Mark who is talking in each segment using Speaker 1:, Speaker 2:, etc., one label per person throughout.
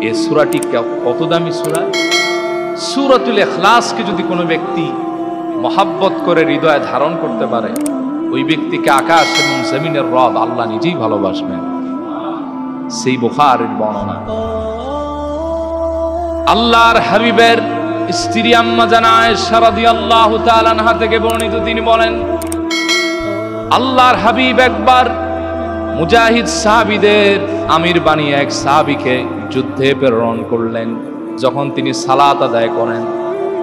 Speaker 1: এই সূরাটি কত দামি সূরা। সূরাতুল ইখলাসকে যদি কোনো ব্যক্তি মহাব্বত করে হৃদয়ে ধারণ করতে পারে, ওই ব্যক্তিকে আকাশ এবং জমিনের রব আল্লাহ নিজেই ভালোবাসবেন। সেই বুখারীর বর্ণনা। আল্লাহর হাবিবের স্ত্রী আম্মা জানা আয়েশা রাদিয়াল্লাহু তাআলা আনহা থেকে বর্ণিত, তিনি বলেন, আল্লাহর হাবিব একবার মুজাহিদ সাহাবীদের আমির বানিয়ে এক সাহাবীকে যুদ্ধে প্রেরণ করলেন। যখন তিনি সালাত আদায় করেন,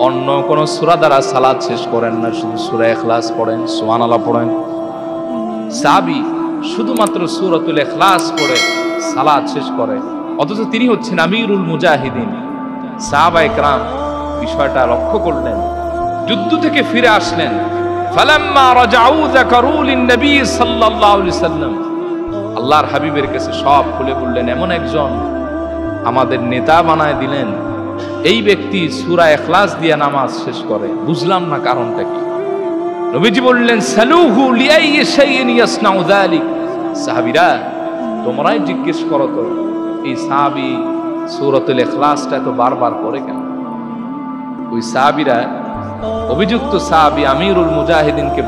Speaker 1: অন্য কোন সূরা দ্বারা সালাত শেষ করেন না, শুধু সূরা ইখলাস পড়েন, সুবহানাল্লাহ পড়েন। সাহাবী শুধুমাত্র সূরাতুল ইখলাস পড়ে সালাত শেষ করে, অথচ তিনি হচ্ছেন আমিরুল মুজাহিদিন। সাহাবায়ে কেরাম বিষয়টা লক্ষ্য করলেন, যুদ্ধ থেকে ফিরে আসলেন। ফালাম্মা রাজাউ যাকারু লিন-নবী সাল্লাল্লাহু আলাইহি সাল্লাম, আল্লাহর হাবিবের কাছে সব খুলে বললেন, এমন একজন আমাদের নেতা বানায় দিলেন, এই ব্যক্তি সূরা ইখলাস দিয়ে নামাজ শেষ করে, বুঝলাম না কারণটা কি। নবীজি বললেন, সালুহু লিআইয়ি শাইইন ইয়াসনাউ যালিক, সাহাবীরা তোমরাই জিজ্ঞেস করো তো এই সাহাবী সূরাতুল ইখলাসটা তো বারবার পড়ে কেন। ওই সাহাবীরা অভিযুক্ত সাহাবী আমিরুল মুজাহিদিনকে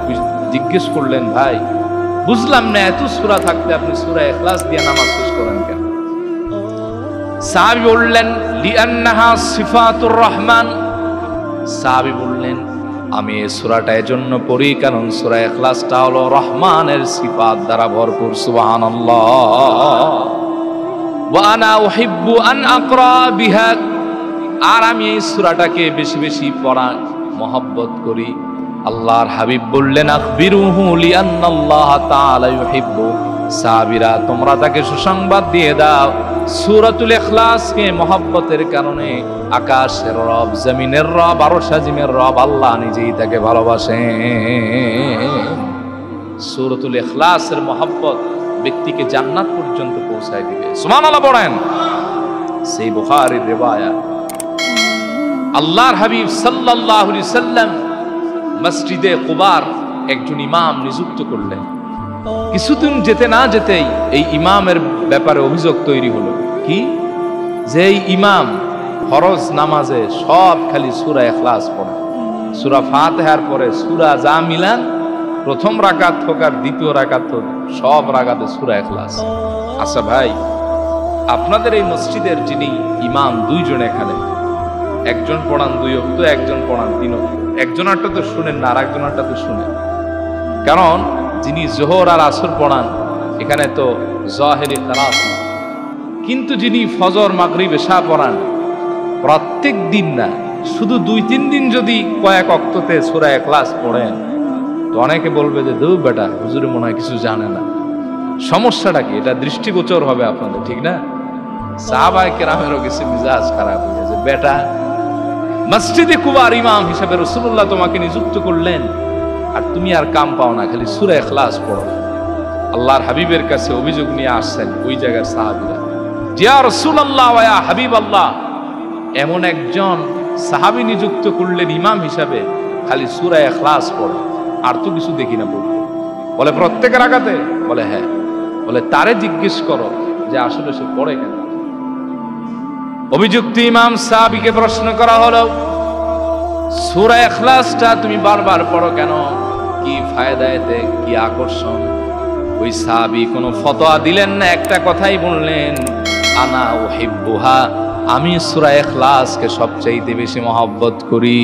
Speaker 1: জিজ্ঞেস করলেন, ভাই বুঝলাম না এত সূরা থাকতে আপনি সূরা ইখলাস দিয়ে নামাজ শেষ করেন কেন। সাহাবী বললেন, লিআন্নাহা সিফাতুর রহমান। সাহাবী বললেন, আমি এই সূরাটা এজন্য পড়ি কারণ সূরা ইখলাসটা হলো রহমানের সিফাত দ্বারা ভরপুর। সুবহানাল্লাহ। ওয়া আনা উহিব্বু আন আকরা বিহা, আর আমি এই সূরাটাকে বেশি বেশি পড়া মহব্বত করি। আল্লাহর হাবিব বললেন, আখবিরুহু লিআন্নাল্লাহ তাআলা ইউহিব্বু, সাহাবীরা তোমরা তাকে সুসংবাদ দিয়ে দাও, সূরাতুল ইখলাসকে মহব্বতের কারণে আকাশের রব, জমিনের রব, আরশ আজিমের রব আল্লাহ নিজেই তাকে ভালোবাসেন। সূরাতুল ইখলাসের মহব্বত ব্যক্তিকে জান্নাত পর্যন্ত পৌঁছায় দিবে। সুবহানাল্লাহ পড়েন। সেই বুখারীর রিওয়ায়াত। আল্লাহর হাবিব সাল্লাল্লাহু আলাইহি সাল্লাম মসজিদে কুবার একজন ইমাম নিযুক্ত করলেন। কিছুদিন যেতে না যেতেই এই ইমামের ব্যাপারে অভিযোগ তৈরি হলো, কি যে এই ইমাম ফরজ নামাজে সব খালি সূরা ইখলাস পড়ে, সূরা ফাতিহার পরে সূরা যা মিলান, প্রথম রাকাত হোক আর দ্বিতীয় রাকাত হোক, সব রাকাতে সূরা ইখলাস। আচ্ছা ভাই, আপনাদের এই মসজিদের যিনি ইমাম, দুইজন এখানে, একজন পড়ান 2 ওয়াক্ত, একজন পড়ান 3 ওয়াক্ত, একজনেরটা তো শুনেন না, আর একজনেরটা তো শুনেন। কারণ যিনি যোহর আর আসর পড়ান এখানে তো জাহেরি কিরাত, কিন্তু যিনি ফজর মাগরিব এশা পড়ান প্রত্যেক দিন না, শুধু 2-3 দিন যদি কয়েক ওয়াক্ততে সূরা ইখলাস পড়েন, তো অনেকে বলবে যে দূর বেটা, হুজুর মনে হয় কিছু জানে না। সমস্যাটা কি? এটা দৃষ্টিগোচর হবে আপনাদের, ঠিক না? সাহাবায়ে কেরামেরও কিছু মিজাজ খারাপ হয়ে গেছে, বেটা মসজিদে কুবার ইমাম হিসেবে রাসূলুল্লাহ তোমাকে নিযুক্ত করলেন, আর তুমি আর কাম পাও না, খালি সূরা ইখলাস পড়ো। আল্লাহর হাবিবের কাছে অভিযোগ নিয়ে আসছেন ওই জায়গার সাহাবীরা, ইয়া রাসূলুল্লাহ ওয়া ইয়া হাবিবাল্লাহ, এমন একজন সাহাবী নিযুক্ত করলেন ইমাম হিসাবে, খালি সূরা ইখলাস পড়ে, আর তো কিছু দেখি না পড়তে। বলে প্রত্যেক রাকাতে? বলে হ্যাঁ। বলে তারে জিজ্ঞেস করো যে আসলে সে পড়ে কেন। অভিযুক্ত ইমাম সাহাবীকে প্রশ্ন করা হলো, সূরা ইখলাসটা তুমি বারবার পড়ো কেন? কি ফায়দা এতে, কি আকর্ষণ? ওই সাহাবী কোনো ফতোয়া দিলেন না, একটা কথাই বললেন, আনা উহিব্বুহা, আমি সূরা ইখলাসকে সবচেয়ে বেশি মহব্বত করি।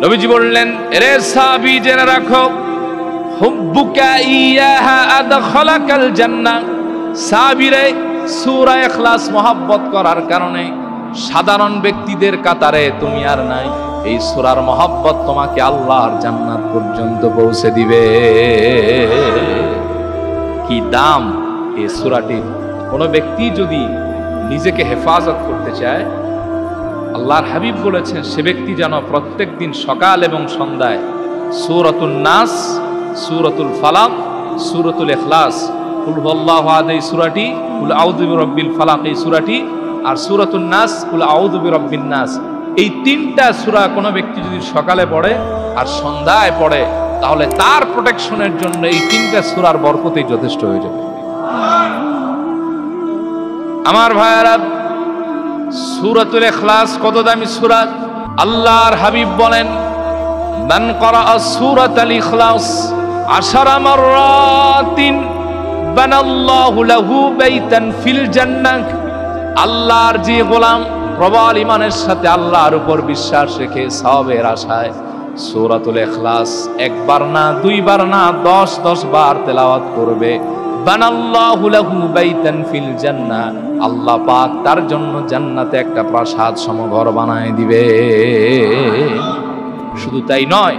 Speaker 1: নবীজি বললেন, এরে সাহাবী জেনে রাখো, হুব্বুকা ইয়াহা আদখালাকাল জান্নাহ, সাহাবীরে সূরা ইখলাস মহব্বত করার কারণে সাধারণ ব্যক্তিদের কাতারে তুমি আর নাই। এই সূরার মহব্বত তোমাকে আল্লাহর জান্নাত পর্যন্ত পৌঁছে দিবে। কি দাম এই সূরাটির! কোনো ব্যক্তি যদি নিজেকে হেফাজত করতে চায়, আল্লাহর হাবিব বলেছেন সে ব্যক্তি যেন প্রত্যেক দিন সকাল এবং সন্ধ্যায় সূরাতুন নাস, সূরাতুল ফালাক, সূরাতুল ইখলাস, কুল হুয়াল্লাহু আহাদ এই সূরাটি, কুল আউযু বিরাব্বিল ফালাক এই সূরাটি, আর সূরাতুন নাস, কুল আউযু বিরাব্বিন নাস, এই 3টা সূরা কোনো ব্যক্তি যদি সকালে পড়ে আর সন্ধ্যায় পড়ে, তাহলে তার প্রোটেকশনের জন্য এই 3টা সূরার বরকতেই যথেষ্ট হয়ে যাবে। আমার ভাইয়ারা, সূরাতুল ইখলাস কত দামি সূরা। আল্লাহর হাবিব বলেন, মান ক্বারাআ সূরাতুল ইখলাস 10 মাররাতিন বানাল্লাহু লাহু বাইতান ফিল জান্নাহ। আল্লাহর যে গোলাম প্রবল ঈমানের সাথে আল্লাহর উপর বিশ্বাস রেখে সওয়াবের আশায় সূরাতুল ইখলাস একবার না, দুইবার না, 10 বার তেলাওয়াত করবে, বানাল্লাহু লাহু বাইতান ফিল জান্নাহ, আল্লাহ পাক তার জন্য জান্নাতে একটা প্রাসাদ সমঘর বানায় দিবে। শুধু তাই নয়,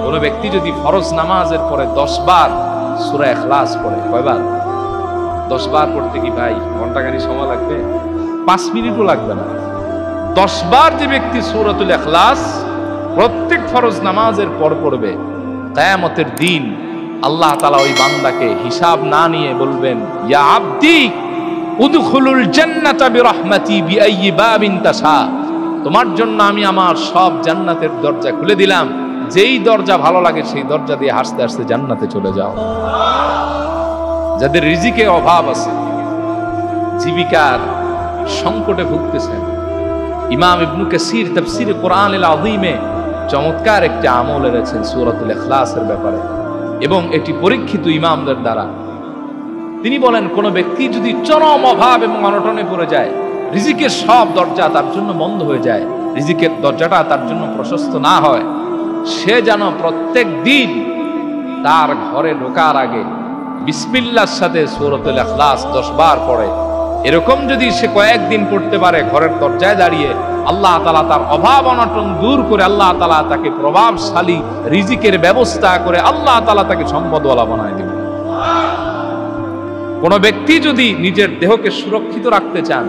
Speaker 1: কোন ব্যক্তি যদি ফরজ নামাজের পরে 10 বার সূরা ইখলাস পড়ে, কয়বার? 10 বার পড়তে কি ভাই ঘন্টাখানি সময় লাগবে? 5 মিনিটও লাগবে না। 10 বার যে ব্যক্তি সূরাতুল ইখলাস প্রত্যেক ফরজ নামাজের পর পড়বে, কিয়ামতের দিন আল্লাহ তাআলা ওই বান্দাকে হিসাব না নিয়ে বলবেন, ইয়া আবদি উদখুলুল জান্নাতা বিরহমাতি বিআইয়ি বাবিন তাশা, তোমার জন্য আমি আমার সব জান্নাতের দরজা খুলে দিলাম, যেই দরজা ভালো লাগে সেই দরজা দিয়ে হাসতে হাসতে জান্নাতে চলে যাও। যাদের রিজিকে অভাব আছে, জীবিকার সংকটে ভুগতেছেন, ইমাম ইবনে কাসির তাফসীরে কোরআনুল আযীমে চমৎকার একটি আমল এনেছেন সূরাতুল ইখলাসের ব্যাপারে, এবং এটি পরীক্ষিত ইমামদের দ্বারা। তিনি বলেন, কোন ব্যক্তি যদি চরম অভাব এবং অনটনে পড়ে যায়, রিজিকের সব দরজা তার জন্য বন্ধ হয়ে যায়, রিজিকের দরজাটা তার জন্য প্রশস্ত না হয়, সে যেন প্রত্যেক দিন তার ঘরে ঢোকার আগে বিসমিল্লাহর সাথে সূরাতুল ইখলাস 10 বার পড়ে। এরকম যদি সে কয়েকদিন পড়তে পারে, ঘরের দরজায় দাঁড়িয়ে আল্লাহ তাআলা তার অভাব অনটন দূর করে আল্লাহ তাআলা তাকে প্রভাবশালী রিজিকের ব্যবস্থা করে আল্লাহ তাআলা তাকে সম্পদওয়ালা বানায় দিবেন। কোন ব্যক্তি যদি নিজের দেহকে সুরক্ষিত রাখতে চান,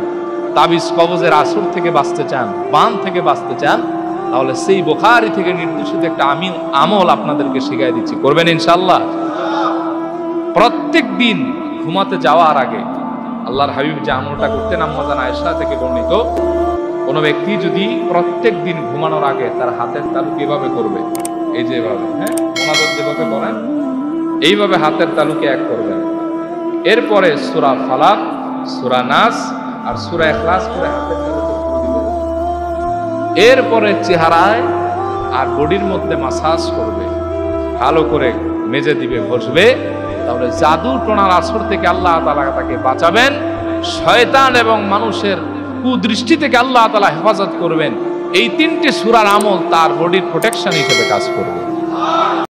Speaker 1: তাবিজ কবজের আসর থেকে বাঁচতে চান, বান থেকে বাঁচতে চান, তাহলে সেই বুখারী থেকে নির্দেশিত একটা আমল আপনাদেরকে শিখিয়ে দিচ্ছি, করবেন ইনশাআল্লাহ। প্রত্যেক দিন ঘুমাতে যাওয়ার আগে আল্লাহর হাবিব যে আমলটা করতেন, আম্মা জান আয়েশা থেকে বর্ণিত, কোন ব্যক্তি যদি প্রত্যেক দিন ঘুমানোর আগে তার হাতের তালু কিভাবে করবে, এই যে এভাবে, হ্যাঁ, মোনাজাত যেভাবে করেন এইভাবে হাতের তালুকে এক করবেন। এরপরে সূরা ফালাক, সূরা নাস আর সূরা ইখলাস করে হাতের তালুতে ফুল দিবেন। এরপরে চেহারায় আর বডির মধ্যে মাসাজ করবে, ভালো করে মেজে দিবে, ঘষবে। তাহলে জাদু টোনার আসর থেকে আল্লাহ তাআলা তাকে বাঁচাবেন, শয়তান এবং মানুষের কুদৃষ্টি থেকে আল্লাহ তাআলা হেফাজত করবেন। এই 3টি সূরার আমল তার বডির প্রোটেকশন হিসেবে কাজ করবে।